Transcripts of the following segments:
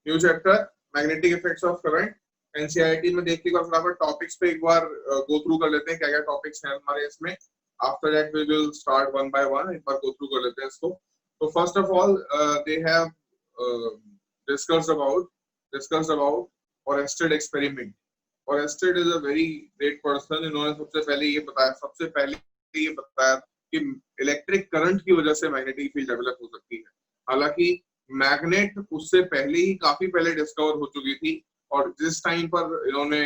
New chapter magnetic effects of current, NCERT में देखिएगा। फटाफट टॉपिक्स पे एक बार गो थ्रू कर लेते हैं क्या क्या टॉपिक्स हैं हमारे इसमें। After that we will start one by one, एक बार गो थ्रू कर लेते हैं इसको। तो first of all they have discussed about Oersted experiment. Oersted is a very great person. इन्होंने सबसे पहले ये बताया कि इलेक्ट्रिक करंट की वजह से मैग्नेटिक फील्ड डेवलप हो सकती है। हालांकि मैग्नेट उससे पहले ही काफी पहले डिस्कवर हो चुकी थी, और जिस टाइम पर इन्होंने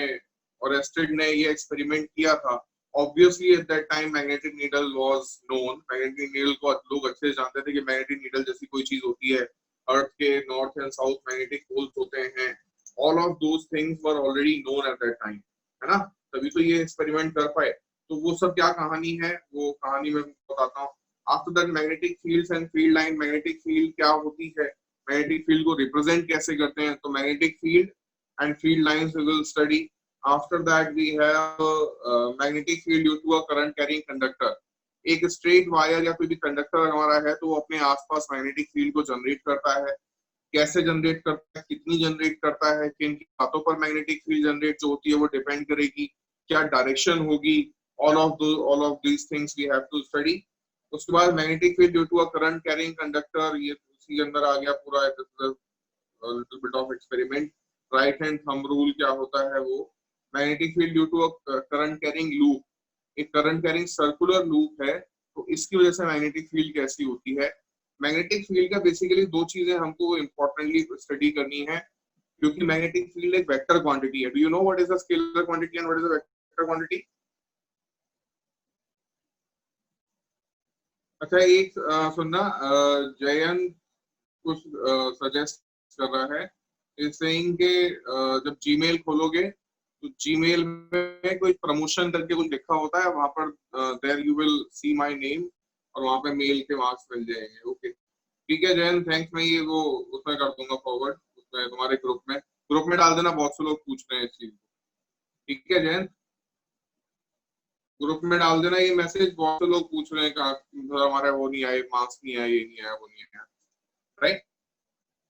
ओरेस्टेड ने ये एक्सपेरिमेंट किया था, obviously eight that time magnetic needle was known. Magnetic needle को लोग अच्छे से जानते थे कि मैग्नेटिक नीडल जैसी कोई चीज होती है, अर्थ के north and south magnetic poles होते हैं। All of those things were already known at that time, है ना, तभी तो ये एक्सपेरिमेंट कर पाए। तो वो सब क्या कहानी है, वो कहानी मैं बताता हूँ। After that magnetic fields and field line. Magnetic field क्या होती है, मैग्नेटिक फील्ड को रिप्रेजेंट कैसे करते हैं, तो magnetic field and field lines we will study. After that we have magnetic field due to a current carrying conductor. एक straight wire या कोई भी कंडक्टर हमारा है तो वो अपने आसपास मैग्नेटिक फील्ड को जनरेट करता है। कैसे जनरेट करता है, कितनी जनरेट करता है, किन बातों पर मैग्नेटिक फील्ड जनरेट जो होती है वो डिपेंड करेगी, क्या डायरेक्शन होगी। All of these things we have to study. उसके बाद magnetic field due to a current carrying conductor, ये उसी के अंदर आ गया पूरा little bit of experiment. Right hand thumb rule क्या होता है वो। Magnetic field due to a current carrying loop, एक करंट कैरिंग सर्कुलर लूप है, तो इसकी वजह से मैग्नेटिक फील्ड कैसी होती है। मैग्नेटिक फील्ड का बेसिकली दो चीजें हमको इंपॉर्टेंटली स्टडी करनी है, क्योंकि मैग्नेटिक फील्ड एक वेक्टर क्वांटिटी है। Do you know what is the scalar quantity and what is the vector quantity? अच्छा, एक सुनना, जयंत कुछ सजेस्ट कर रहा है, इज सेइंग के जब जीमेल खोलोगे तो जीमेल में कोई प्रमोशन करके कुछ लिखा होता है, वहां पर there you will see my name, और वहां पे मेल के मार्क्स मिल जाएंगे। ओके, ठीक है जयंत, थैंक्स। मैं ये वो उसमें कर दूंगा फॉरवर्ड, उसमें तुम्हारे ग्रुप में डाल देना, बहुत से लोग पूछ रहे हैं इस चीज को। ठीक है जयंत, ग्रुप में डाल देना ये मैसेज, बहुत से लोग पूछ रहे हैं कि हमारे वो नहीं आए, मार्क्स नहीं आए, ये नहीं आया, वो नहीं आया। Right,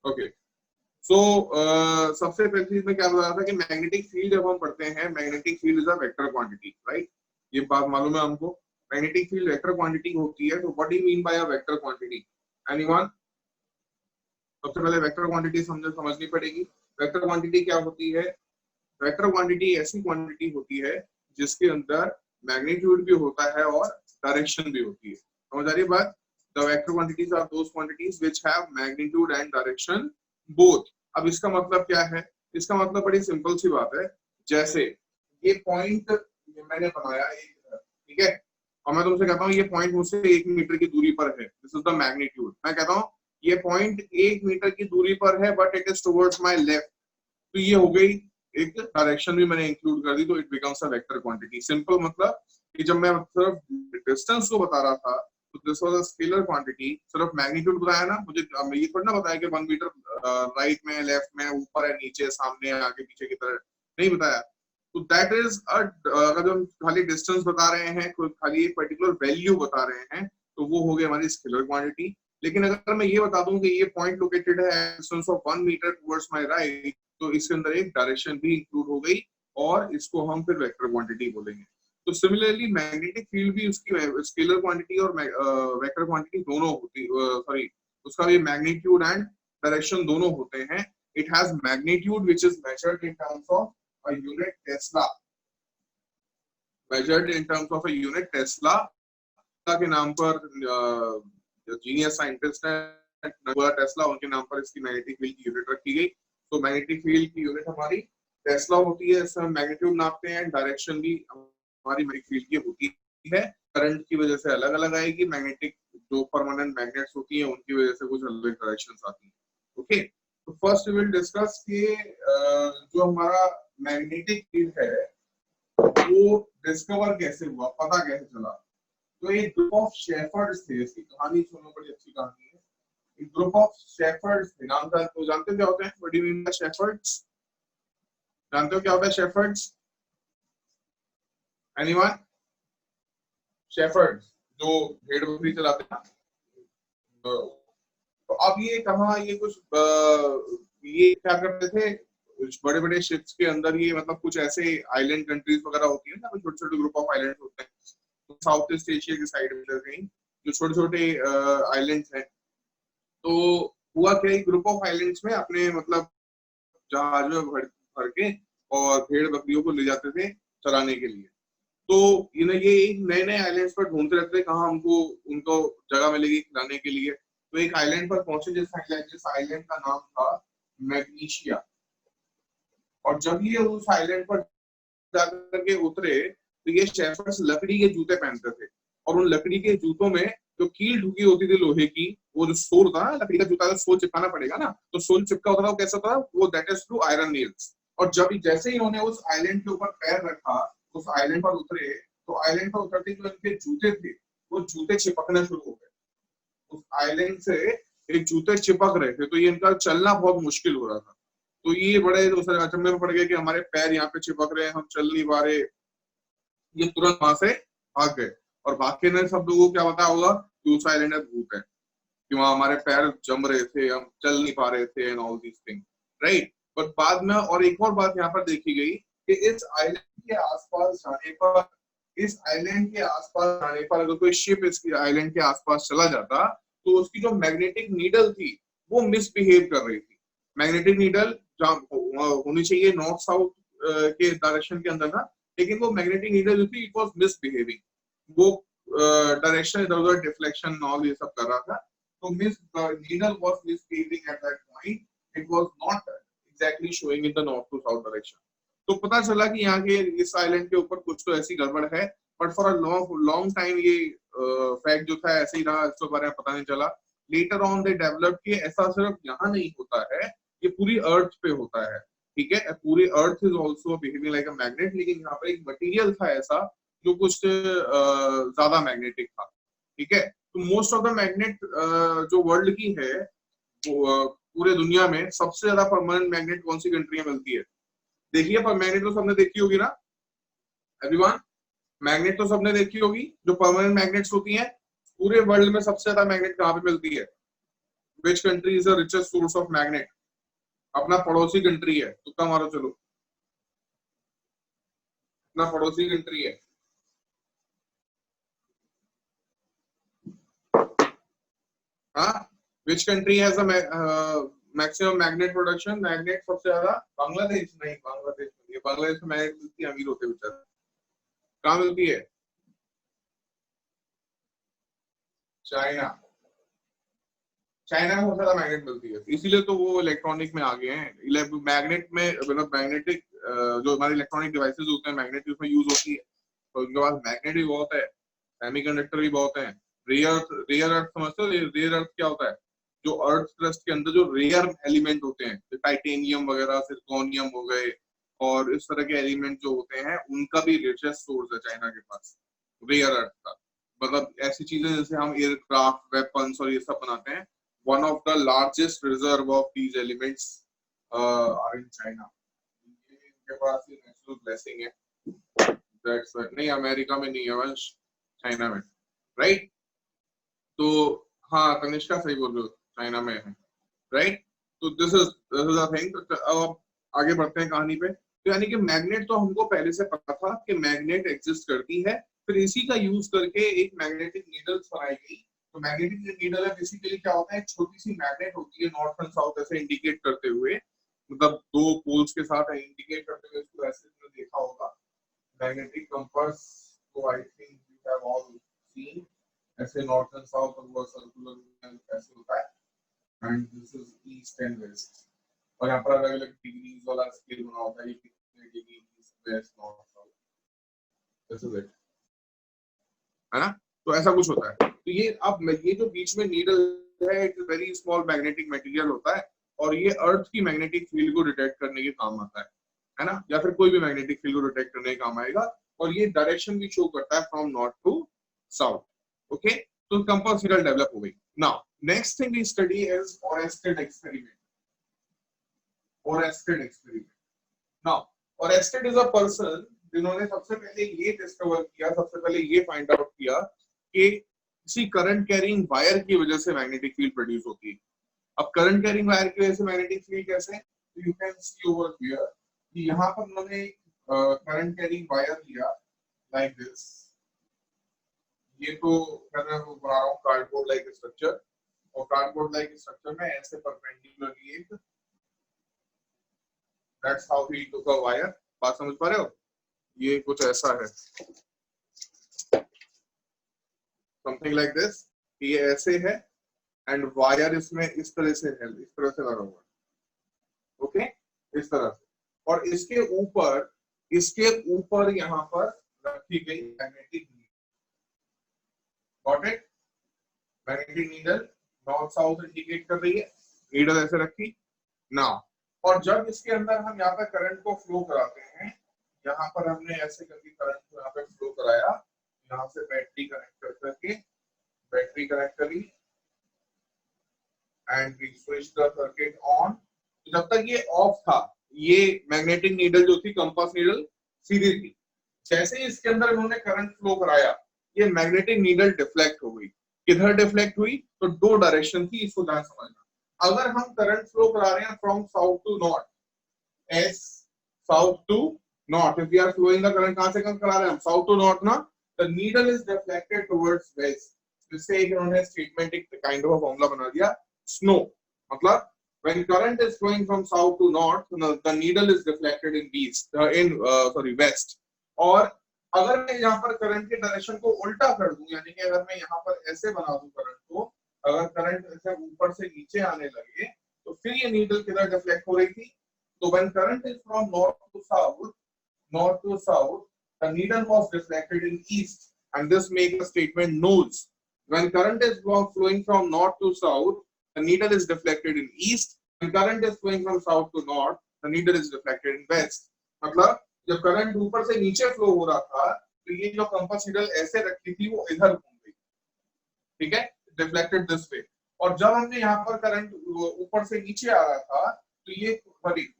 okay. सो सबसे पहली चीज में क्या बताया था कि मैग्नेटिक फील्ड जब हम पढ़ते हैं, magnetic field is a vector quantity, right. ये बात मालूम है हमको, मैग्नेटिक फील्ड वेक्टर क्वांटिटी होती है। तो what do you mean by a vector quantity, anyone? सबसे पहले वेक्टर क्वांटिटी समझनी पड़ेगी। वेक्टर क्वांटिटी क्या होती है? वेक्टर क्वांटिटी ऐसी क्वांटिटी होती है जिसके अंदर मैग्नीट्यूड भी होता है और डायरेक्शन भी होती है। समझ आ रही है बात? The vector quantities are those quantities which have magnitude and direction both. अब इसका मतलब क्या है? इसका मतलब बड़ी सिंपल सी बात है। जैसे ये पॉइंट मैंने बनाया एक, ठीक है, और मैं तुमसे कहता हूँ ये पॉइंट मुझसे 1 मीटर की दूरी पर है, दिस इज द मैग्नीट्यूड। मैं कहता हूँ ये पॉइंट 1 मीटर की दूरी पर है but it is towards my left, तो ये हो गई एक डायरेक्शन भी मैंने इंक्लूड कर दी, तो it becomes a vector quantity. Simple मतलब कि जब मैं सिर्फ डिस्टेंस को बता रहा था तो this was a scalar quantity, सिर्फ मैग्नीट्यूड बताया ना मुझे, ये थोड़ा ना बताया कि 1 मीटर राइट में, लेफ्ट में, ऊपर है, नीचे, सामने, आगे, पीछे की तरह, नहीं बताया। तो दैट इज अगर हम खाली डिस्टेंस बता रहे हैं, खाली एक पर्टिकुलर वैल्यू बता रहे हैं, तो वो हो गई हमारी स्केलर क्वांटिटी। लेकिन अगर मैं ये बता दूं कि ये पॉइंट लोकेटेड है distance of 1 metre towards my right, तो इसके अंदर एक डायरेक्शन भी इंक्लूड हो गई, और इसको हम फिर वेक्टर क्वांटिटी बोलेंगे। तो सिमिलरली मैग्नेटिक फील्ड भी उसकी स्केलर क्वांटिटी और वेक्टर क्वांटिटी दोनों होती, सॉरी, उसका भी मैग्नीट्यूड एंड डायरेक्शन दोनों होते हैं। It has magnitude which is measured in terms of a unit Tesla, measured in terms of a unit Tesla के नाम पर जीनियस साइंटिस्ट है टेस्ला, उनके नाम पर इसकी मैग्नेटिक फील्ड की यूनिट रखी गई। तो मैग्नेटिक फील्ड की यूनिट हमारी टेस्ला होती है, इसमें मैग्नीट्यूड नापते हैं, डायरेक्शन भी हमारी मैग्नेटिक फील्ड की होती है। करंट की वजह से अलग अलग आएगी, मैग्नेटिक जो परमानेंट मैग्नेट्स होती है उनकी वजह से कुछ अलग डायरेक्शंस आती है। ओके, तो फर्स्ट वी विल डिस्कस कि जो हमारा मैग्नेटिक फील्ड है वो डिस्कवर कैसे हुआ, पता कैसे चला। तो एक ग्रुप ऑफ शेफर्ड्स थे, इसकी कहानी सुनो, बड़ी अच्छी कहानी है। एक ग्रुप ऑफ शेफर्ड्स थे, नाम था, तो जानते हो क्या होते हैं? What do you mean by shepherd's? जानते हो क्या होता है शेफर्ड्स? एनीवन? शेफर्ड्स जो भेड़ बकरी चलाते हैं। तो अब ये कहाँ, ये कुछ ये क्या करते थे, बड़े बड़े शिप्स के अंदर ये मतलब कुछ ऐसे आइलैंड कंट्रीज वगैरह होती है ना, छोटे छोटे ग्रुप ऑफ आइलैंड होते हैं साउथ ईस्ट एशिया की साइड में कहीं, जो छोटे छोटे आइलैंड्स हैं। तो हुआ क्या, एक ग्रुप ऑफ आइलैंड्स में अपने मतलब जहाज में भर भर के और भेड़ बकरियों को ले जाते थे चराने के लिए। तो ये नए नए आइलैंड्स पर ढूंढते रहते थे कहाँ हमको उनको जगह मिलेगी खिलाने के लिए। तो एक आइलैंड पर पहुंचे, जिस आइलैंड का नाम था मैग्नीशिया। और जब ये उस आइलैंड पर जाकर के उतरे तो ये शेफर्स लकड़ी के जूते पहनते थे, और उन लकड़ी के जूतों में जो कील ढुकी होती थी लोहे की, वो जो सोल था लकड़ी का जूता, सोल चिपकाना पड़ेगा ना, तो सोल चिपका होता था, वो कैसा होता था वो, that is through iron Niels. और जब जैसे ही इन्होंने उस आइलैंड के ऊपर पैर रखा, उस आइलैंड पर उतरे, तो आइलैंड पर उतरते जो इनके जूते थे वो जूते चिपकने शुरू हो गए। उस आइलैंड से एक जूते चिपक रहे थे, तो ये इनका चलना बहुत मुश्किल हो रहा था। तो ये बड़े अचंभे में पड़ गए कि हमारे पैर यहाँ पे चिपक रहे हैं, हम चल नहीं पा रहे। ये तुरंत वहां से भाग गए, और भाग के ने सब लोगों को क्या पता होगा कि उस आइलैंड में भूत है, कि वहां हमारे पैर जम रहे थे, हम चल नहीं पा रहे थे and all these thing, right. But बाद में और एक और बात यहाँ पर देखी गई कि इस आइलैंड के आसपास जाने पर, इस आइलैंड के आसपास जाने पर अगर कोई शिप इस आइलैंड के आसपास चला जाता, तो उसकी जो मैग्नेटिक नीडल थी वो मिसबिहेव कर रही थी। मैग्नेटिक नीडल होनी चाहिए नॉर्थ साउथ के डायरेक्शन के अंदर था, लेकिन वो मैग्नेटिक नीडल जो थी इट वाज मिसबिहेविंग, वो डायरेक्शन इधर उधर डिफ्लेक्शन ऑल ये सब कर रहा था। तो needle was misbehaving at that point. It was not exactly showing in the north to south direction. तो पता चला कि यहाँ के इस आइलैंड के ऊपर कुछ तो ऐसी गड़बड़ है, but for a long time ये फैक्ट जो था ऐसे ही रहा, इसके बारे में पता नहीं चला। लेटर ऑन दे डेवलप कि ऐसा सिर्फ यहाँ नहीं होता है, ये पूरी अर्थ पे होता है, ठीक है। पूरी earth is also behaving like a magnet, लेकिन यहाँ पे एक मटेरियल था ऐसा जो कुछ ज्यादा मैग्नेटिक था, ठीक है। तो मोस्ट ऑफ द मैग्नेट जो वर्ल्ड की है, पूरे दुनिया में सबसे ज्यादा परमानेंट मैग्नेट कौन सी कंट्री में मिलती है? देखिए, पर मैग्नेट तो सबने देखी होगी ना एवरीवन, मैग्नेट तो सबने देखी होगी, जो परमानेंट मैग्नेट्स होती हैं। पूरे वर्ल्ड में सबसे ज्यादा मैग्नेट कहाँ पे मिलती है? Which country is the richest source of magnet? अपना पड़ोसी कंट्री है, तुक्का मारो चलो, अपना पड़ोसी कंट्री है। हाँ, which country has maximum magnet production? Magnet सबसे ज्यादा बांग्लादेश। नहीं, बांग्लादेश नहीं है, बांग्लादेश में मैग्नेट मिलती है, अमीर होते बेचारे। कहाँ मिलती है? चाइना। चाइना में बहुत ज्यादा मैग्नेट मिलती है, इसीलिए तो वो इलेक्ट्रॉनिक में आ गए हैं। मैग्नेट में मतलब मैग्नेटिक जो हमारे इलेक्ट्रॉनिक डिवाइसेस होते हैं मैग्नेट उसमें यूज होती है, तो उनके पास मैग्नेट भी बहुत है, सेमीकंडक्टर भी बहुत है। रेयर अर्थ समझते हो? रेयर अर्थ क्या होता है? जो अर्थ क्रस्ट के अंदर जो रेयर एलिमेंट होते हैं, टाइटेनियम वगैरह, सिर्कोनियम हो गए, और इस तरह के एलिमेंट जो होते हैं उनका भी रिचेस्ट सोर्स है चाइना के पास, रेयर अर्थ का। मतलब ऐसी चीजें जैसे हम एयरक्राफ्ट, वेपन्स और ये सब बनाते हैं, one of the largest reserve of these elements are in China. इनके पास ये नेचुरल ब्लेसिंग है, that's why। नहीं, अमेरिका में नहीं है वंश, चाइना में, राइट। तो हाँ, तनिष्का सही बोल रहे हो, चाइना में है, राइट। तो दिस इज अ थिंग। अब आगे बढ़ते हैं कहानी पे। तो यानी कि मैग्नेट तो हमको पहले से पता था कि मैग्नेट एग्जिस्ट करती है, फिर इसी का यूज करके एक मैग्नेटिक नीडल्स बनाई गई। तो मैग्नेटिक नीडल है बेसिकली क्या होता है, एक छोटी सी मैग्नेट होती है नॉर्थ एंड साउथ ऐसे इंडिकेट करते हुए, मतलब दो पोल्स के साथ इंडिकेट करते हुए, इसको ऐसे देखा होगा मैग्नेटिक कंपास को, I think you have all seen, ऐसे नॉर्थ एंड साउथ और वो सर्कुलर ऐसे होता है, and this is east and west. और यहाँ पर अलग अलग डिग्रीज वाला स्केल बना होता है, कितने degree east west north south, this is it, है ना। तो ऐसा कुछ होता है। तो ये अब ये जो बीच में नीडल है, it very small magnetic material होता है, और ये अर्थ की मैग्नेटिक फील्ड को डिटेक्ट करने के काम आता है ना, या फिर कोई भी मैग्नेटिक फील्ड को डिटेक्ट करने के काम आएगा। और ये डायरेक्शन भी शो करता है from north to south, okay. तो कंपास नीडल डेवलप हो गई। Now next thing we study is Oersted experiment. Oersted experiment. Now Oersted is a person जिन्होंने सबसे पहले ये डिस्कवर किया, सबसे पहले ये फाइंड आउट किया कि किसी करंट कैरिंग वायर की वजह से मैग्नेटिक फील्ड प्रोड्यूस होती है। अब करंट कैरिंग वायर की वजह से मैग्नेटिक फील्ड कैसे, you can see over here कि यहाँ पर उन्होंने करंट कैरिंग वायर लिया लाइक दिस, ये तो मैं बना रहा हूँ कार्डबोर्ड लाइक स्ट्रक्चर, और कार्डबोर्ड लाइक स्ट्रक्चर में ऐसे परपेंडिकुलरली एक, that's how he took a wire. बात समझ पा रहे हो, ये कुछ ऐसा है, समथिंग लाइक दिस, ये ऐसे है एंड वायर इसमें इस तरह से है, इस तरह से लगा हुआ, ओके, इस तरह से, और इसके ऊपर यहाँ पर रखी गई magnetic needle, got it, magnetic needle north south indicate कर रही है, नीडल ऐसे रखी ना, और जब इसके अंदर हम यहाँ पे करंट को फ्लो कराते हैं, यहाँ पर हमने ऐसे करके करंट को यहाँ पे फ्लो कराया, यहाँ से बैटरी कनेक्ट करके बैटरी कनेक्ट करी and we switch the circuit on. जब तक ये ऑफ था, ये मैग्नेटिक नीडल जो थी, कंपास नीडल सीधी थी, जैसे ही इसके अंदर उन्होंने करंट फ्लो कराया, ये मैग्नेटिक नीडल डिफ्लेक्ट हो गई। किधर डिफ्लेक्ट हुई, तो दो डायरेक्शन थी, इसको ध्यान समझना। अगर हम करंट फ्लो करा रहे हैं from south to north, as south to north, if we are flowing the current, कहां से कहां करा रहे हैं हम, साउथ टू नॉर्थ ना, the needle is deflected towards west. जिससे एक इन्होंने स्टेटमेंट, एक काइंड ऑफ फॉर्मूला बना दिया, स्नो, मतलब when current is flowing from south to north, the needle is deflected in west। और अगर मैं यहाँ पर करंट के डायरेक्शन को उल्टा कर दूं, यानी कि अगर मैं यहाँ पर ऐसे बना दूं करंट को, अगर करंट ऐसे ऊपर से नीचे आने लगे, तो फिर ये नीडल किधर डिफ्लेक्ट हो रही थी, तो when current is from north to south, the needle was deflected in east, and this makes the statement nose। When current is flowing from north to south, the needle is deflected in east, and current is flowing from south to north, the needle is deflected in west। मतलब जब current ऊपर से नीचे flow हो रहा था, तो ये जो कंपास नीडल ऐसे रखी थी, वो इधर घूम गई, ठीक है, डिफ्लेक्टेड दिस वे। और जब हमने यहाँ पर करंट ऊपर से नीचे आ रहा था, तो ये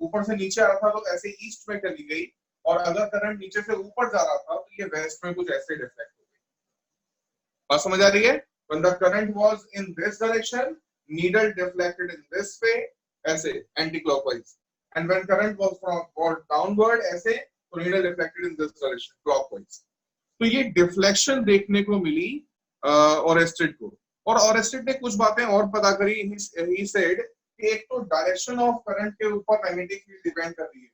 ऊपर से नीचे आ रहा था, तो ऐसे ईस्ट में चली गई, और अगर करंट नीचे से ऊपर जा रहा था, तो ये वेस्ट में कुछ ऐसे डिफ्लेक्ट हो गई। बात समझ आ रही है? When the current was in this direction, needle deflected in this way, ऐसे anti-clockwise, and when current was downward, ऐसे, तो needle deflected in this direction, clockwise। तो ये डिफ्लेक्शन देखने को मिली ऑरेस्टेड को, और ऑरेस्टेड ने कुछ बातें और पता करी। he said कि एक तो डायरेक्शन ऑफ करंट के ऊपर मैग्नेटिक फील्ड डिपेंड कर रही है।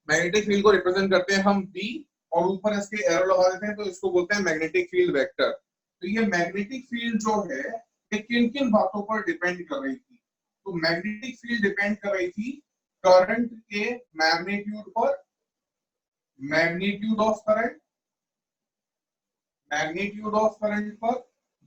मैग्नेटिक फील्ड को रिप्रेजेंट करते हैं हम B, और ऊपर इसके एरो लगा देते हैं, तो इसको बोलते हैं मैग्नेटिक फील्ड वेक्टर। तो ये मैग्नेटिक फील्ड जो है, ये किन किन बातों पर डिपेंड कर रही थी, तो मैग्नेटिक फील्ड डिपेंड कर रही थी करंट के मैग्नीट्यूड पर, मैग्नीट्यूड ऑफ करंट पर।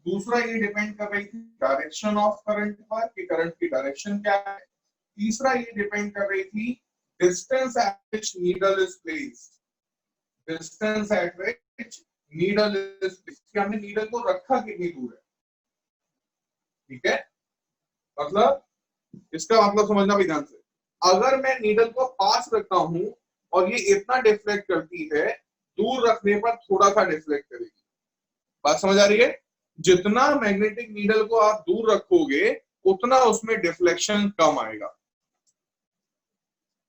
दूसरा ये डिपेंड कर रही थी डायरेक्शन ऑफ करंट पर, कि करंट की डायरेक्शन क्या है। तीसरा ये डिपेंड कर रही थी distance at which needle is placed, distance at which needle is placed, हमने नीडल को रखा कितनी दूर है, ठीक है। मतलब इसका मतलब समझना भी ध्यान से, अगर मैं नीडल को पास रखता हूं और ये इतना डिफ्लेक्ट करती है, दूर रखने पर थोड़ा सा डिफ्लेक्ट करेगी। बात समझ आ रही है? जितना मैग्नेटिक नीडल को आप दूर रखोगे, उतना उसमें डिफ्लेक्शन कम आएगा।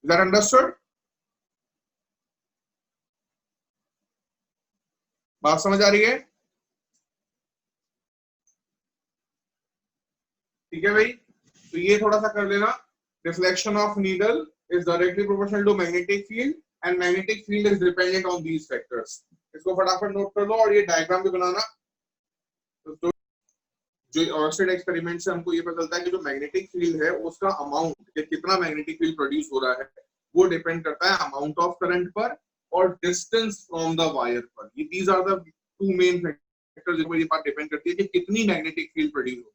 Is that understood? बात समझ आ रही है? ठीक है भाई, तो ये थोड़ा सा कर लेना। Deflection of needle is directly proportional to magnetic field, and magnetic field is dependent on these factors. इसको फटाफट नोट कर लो, और ये डायग्राम भी बनाना। तो जो ऑरेस्टेड एक्सपेरिमेंट से हमको ये पता चलता है कि जो मैग्नेटिक फील्ड है, उसका अमाउंट, कितना मैग्नेटिक फील्ड प्रोड्यूस हो रहा है, वो डिपेंड करता है अमाउंट ऑफ करंट पर और डिस्टेंस फ्रॉम द वायर पर। ये these are the two main factors जिन पर ये बात डिपेंड करती है कि कितनी मैग्नेटिक फील्ड प्रोड्यूस होगी।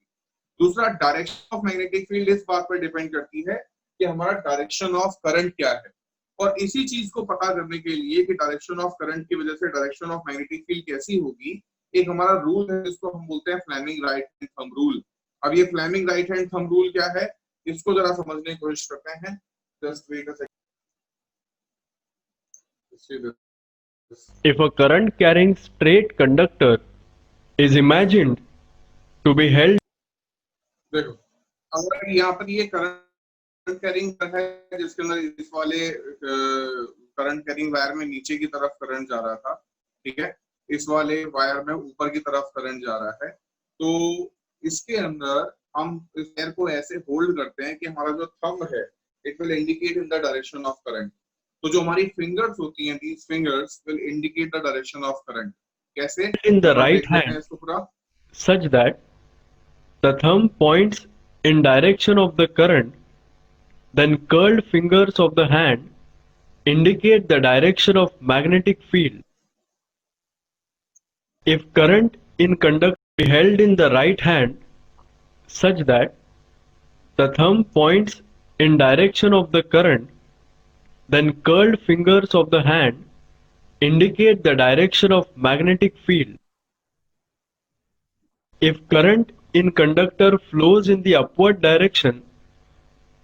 दूसरा, डायरेक्शन ऑफ मैग्नेटिक फील्ड इस बात पर डिपेंड करती है कि हमारा डायरेक्शन ऑफ करंट क्या है। और इसी चीज को पता करने के लिए कि डायरेक्शन ऑफ करंट की वजह से डायरेक्शन ऑफ मैग्नेटिक फील्ड कैसी होगी, एक हमारा रूल है जिसको हम बोलते हैं Fleming right hand thumb rule. अब ये Fleming right hand thumb rule क्या है, इसको जरा समझने की कोशिश करते हैं। Just wait a second. If a current carrying straight conductor is imagined to be held, देखो, अगर यहाँ पर ये करंट कैरिंग है जिसके अंदर इस वाले करंट कैरिंग वायर में नीचे की तरफ करंट जा रहा था, ठीक है, इस वाले वायर में ऊपर की तरफ करंट जा रहा है, तो इसके अंदर हम इस वायर को ऐसे होल्ड करते हैं कि हमारा जो थंब है it will indicate in the direction of current. तो जो हमारी फिंगर्स होती हैं, these fingers will indicate the direction of current. कैसे? in the हम right देख लेते हैं hand इसको पूरा। such that the thumb points in direction of the current, then curled fingers of the hand indicate the direction of magnetic field. If current in conductor is held in the right hand such that the thumb points in direction of the current, then curled fingers of the hand indicate the direction of magnetic field. If current in conductor flows in the upward direction,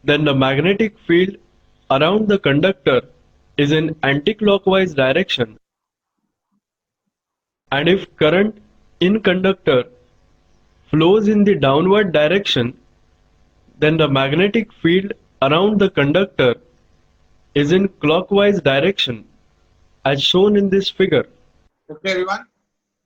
then the magnetic field around the conductor is in anticlockwise direction. And if current in conductor flows in the downward direction, then the magnetic field around the conductor is in clockwise direction as shown in this figure. Okay, everyone.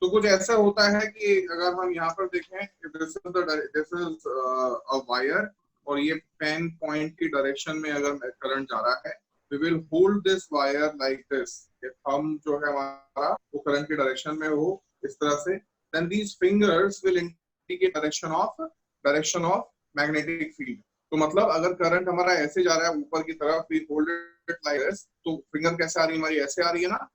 तो कुछ ऐसा होता है कि अगर हम यहाँ पर देखें, दिस इज अ वायर और ये पेन पॉइंट की डायरेक्शन में अगर करंट जा रहा है, we will hold this wire like this, thumb जो है हमारा वो करंट की डायरेक्शन में हो इस तरह से, then these fingers will indicate direction of magnetic field. तो मतलब अगर करंट हमारा ऐसे जा रहा है ऊपर की तरफ, we hold it like this, तो फिंगर कैसे आ रही है हमारी? ऐसे आ रही है ना,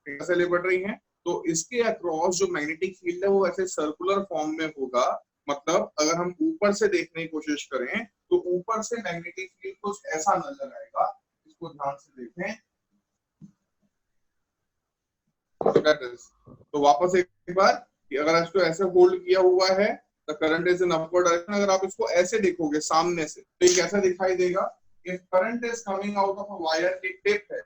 फिंगर से लिपट रही है। तो इसके अक्रॉस जो मैग्नेटिक फील्ड है वो ऐसे सर्कुलर फॉर्म में होगा। मतलब अगर हम ऊपर से देखने की कोशिश करें तो ऊपर से मैग्नेटिक फील्ड कुछ ऐसा नजर आएगा, इसको ध्यान से देखें। तो वापस एक बार, अगर इसको ऐसे होल्ड किया हुआ है, the current is in upward direction, अगर आप इसको ऐसे देखोगे सामने से तो ये कैसा दिखाई देगा? If current is coming out of a wire की टिप है,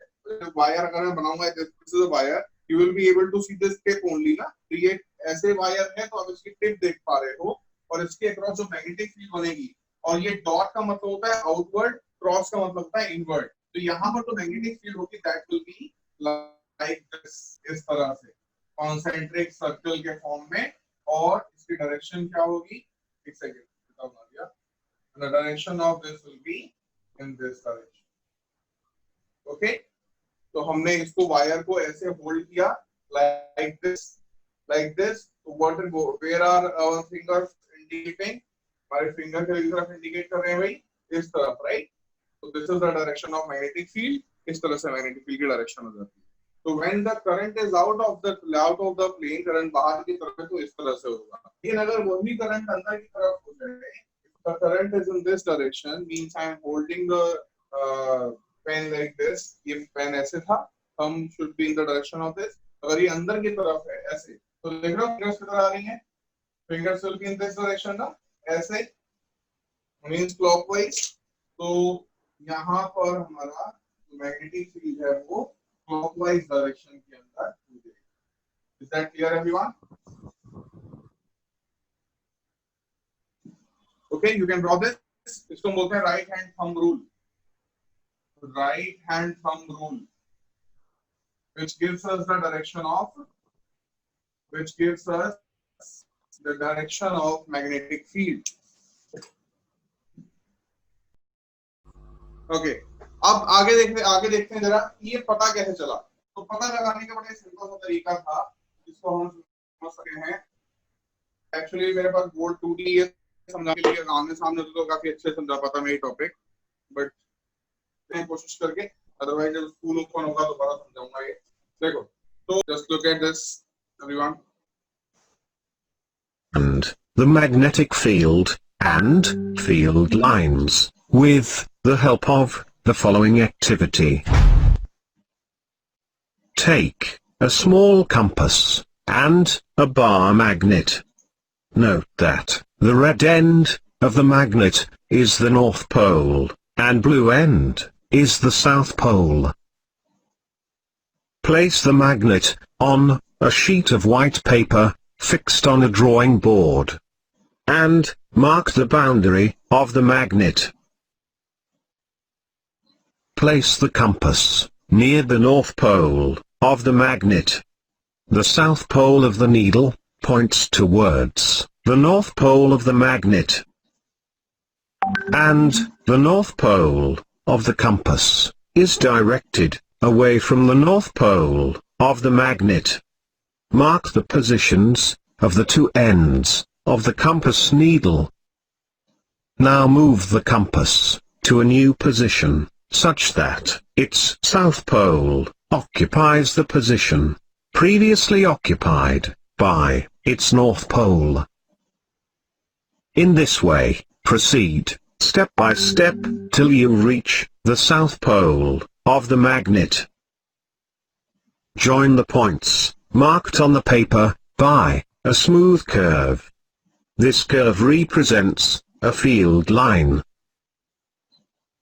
वायर अगर मैं बनाऊंगा this is a wire, you will be able to see this tip only ना, तो ये ऐसे वायर है तो आप इसकी टिप देख पा रहे हो और इसके अक्रॉस जो मैग्नेटिक फील्ड बनेगी, और ये डॉट का मतलब होता है आउटवर्ड, क्रॉस का मतलब होता है इनवर्ड, तो यहाँ पर तो मैग्नेटिक फील्ड होगी that will be like this, इस तरह से कॉन्सेंट्रिक सर्कल के फॉर्म में, और इसकी डायरेक्शन क्या होगी? एक सेकंड बता दिया, the direction of this will be in this direction. Okay, तो हमने इसको वायर को ऐसे होल्ड किया लाइक दिस, तो what where are our fingers indicating? हमारे फिंगर की तरफ इंडिकेट कर रहे हैं भाई, इस तरफ, राइट? तो this is the direction of magnetic field, इस तरह से मैग्नेटिक फील्ड की डायरेक्शन हो जाती है। तो when the current is out of the plane, current बाहर की तरफ है तो इस तरह से होगा। लेकिन अगर वही करंट अंदर की तरफ हो जाए, the current is in this direction, means I am holding the pen like this, ये पेन ऐसे था, हम should be in the direction of this, अगर ये अंदर की तरफ है ऐसे, तो देख रहे हो फिंगर्स किधर आ रही हैं? Fingers will be in this direction ना, ऐसे मींस क्लॉकवाइज। तो यहाँ पर हमारा मैग्नेटिक फील्ड है वो क्लॉकवाइज डायरेक्शन के अंदर हो जाएगी। Is that clear everyone? Okay, you can draw this, इसको बोलते हैं right hand thumb rule, right hand thumb rule, which gives us the direction of magnetic field. Okay, अब आगे देखते हैं जरा ये पता कैसे चला। तो पता लगाने का बड़ा सिंपल सा तरीका था जिसको हम समझ सके हैं। एक्चुअली मेरे पास बोर्ड 2D है, समझाने के लिए आमने सामने तो काफी अच्छे समझा पाता मैं ये टॉपिक, बट कोशिश करके, अदरवाइज जब स्कूल ओपन होगा तो बड़ा समझाऊंगा ये। देखो, तो just look at this everyone, and the magnetic field and field lines with the help of the following activity. Take a small compass and a bar magnet. Note that the red end of the magnet is the North Pole and blue end is the South Pole. Place the magnet on a sheet of white paper fixed on a drawing board. and mark the boundary of the magnet. Place the compass near the north pole of the magnet. The south pole of the needle points towards the north pole of the magnet, and the north pole of the compass is directed away from the north pole of the magnet. Mark the positions of the two ends of the compass needle. Now move the compass to a new position, such that its south pole occupies the position previously occupied by its north pole. In this way, proceed, step by step, till you reach the south pole of the magnet. Join the points marked on the paper by a smooth curve. This curve represents a field line.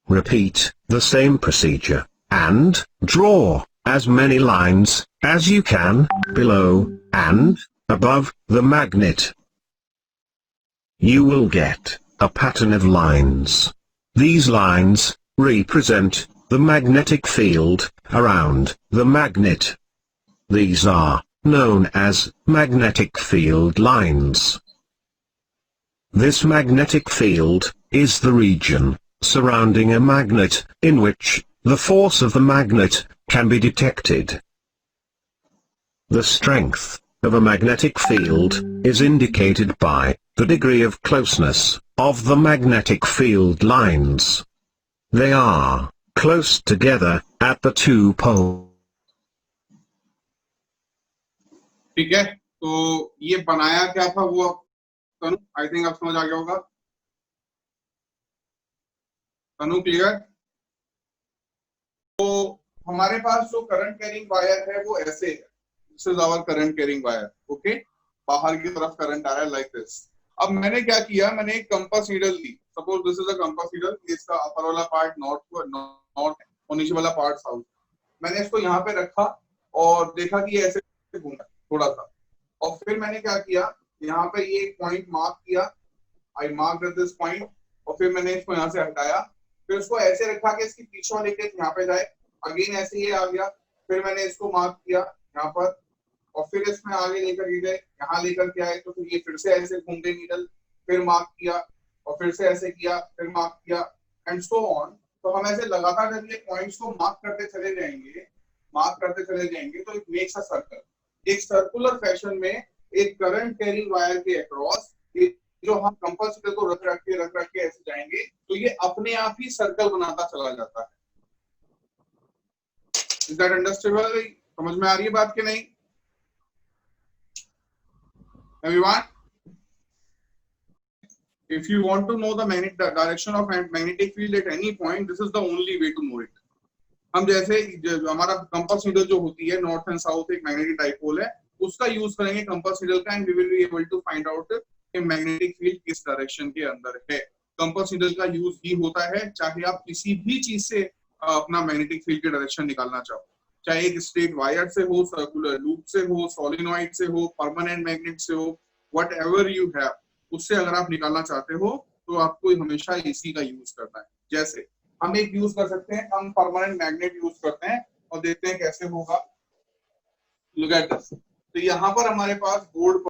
Repeat the same procedure, and draw as many lines as you can below and above the magnet. You will get a pattern of lines. These lines represent the magnetic field around the magnet. These are known as magnetic field lines. This magnetic field is the region surrounding a magnet in which the force of the magnet can be detected. The strength of a magnetic field is indicated by the degree of closeness of the magnetic field lines. They are close together at the two poles. ठीक है, तो ये बनाया क्या था वो तनु, I think अब समझ आ गया होगा। तनु क्लियर? तो हमारे पास जो करंट कैरिंग वायर है वो ऐसे है, this is our current carrying wire, okay, बाहर की तरफ करंट आ रहा है लाइक दिस। अब मैंने क्या किया, मैंने एक कंपास नीडल ली, suppose this is a compass needle, इसका अपर वाला पार्ट नॉर्थ और नीचे वाला पार्ट साउथ। मैंने इसको यहाँ पे रखा और देखा कि ये ऐसे घूमा थोड़ा सा, और फिर मैंने क्या किया, यहाँ पे ये पॉइंट मार्क किया, आई मार्क दिस पॉइंट, और फिर मैंने इसको यहाँ से हटाया, फिर उसको ऐसे रखा कि इसकी पीछे वाली केस यहाँ पे जाए, अगेन ऐसे ये आ गया, फिर मैंने इसको मार्क किया यहाँ पर, और फिर इसमें आगे लेकर गए, यहाँ लेकर के आए, तो फिर ये फिर से ऐसे घूम गई नीडल, फिर मार्क किया और फिर से ऐसे किया, फिर मार्क किया, एंड सो ऑन। तो हम ऐसे लगातार जब ये पॉइंट्स को मार्क करते चले जाएंगे तो इट मेक्स अ सर्कल। एक सर्कुलर फैशन में एक करंट कैरिंग वायर के अक्रॉस जो हम कंपास नीडल को रख के ऐसे जाएंगे तो ये अपने आप ही सर्कल बनाता चला जाता है। Is that understandable? समझ में आ रही है बात कि नहीं everyone? If you want to know the direction of magnetic field at any point, this is the only way to know it. हम जैसे हमारा कंपास नीडल जो होती है नॉर्थ एंड साउथ एक मैग्नेटिक डाइपोल है, उसका यूज करेंगे कंपास नीडल का, and we will be able to find out कि मैग्नेटिक फील्ड किस डायरेक्शन के अंदर है। कंपास नीडल का यूज ही होता है चाहे आप किसी भी चीज से अपना मैग्नेटिक फील्ड की डायरेक्शन निकालना चाहो, चाहे एक स्ट्रेट वायर से हो, सर्कुलर लूप से हो, सोलिनॉइड से हो, परमानेंट मैग्नेट से हो, व्हाटएवर यू हैव, उससे अगर आप निकालना चाहते हो तो आपको हमेशा इसी का यूज करना है। जैसे हम एक यूज कर सकते हैं, हम परमानेंट मैग्नेट यूज करते हैं और देखते हैं कैसे होगा। Look at this. तो यहाँ पर हमारे पास बोर्ड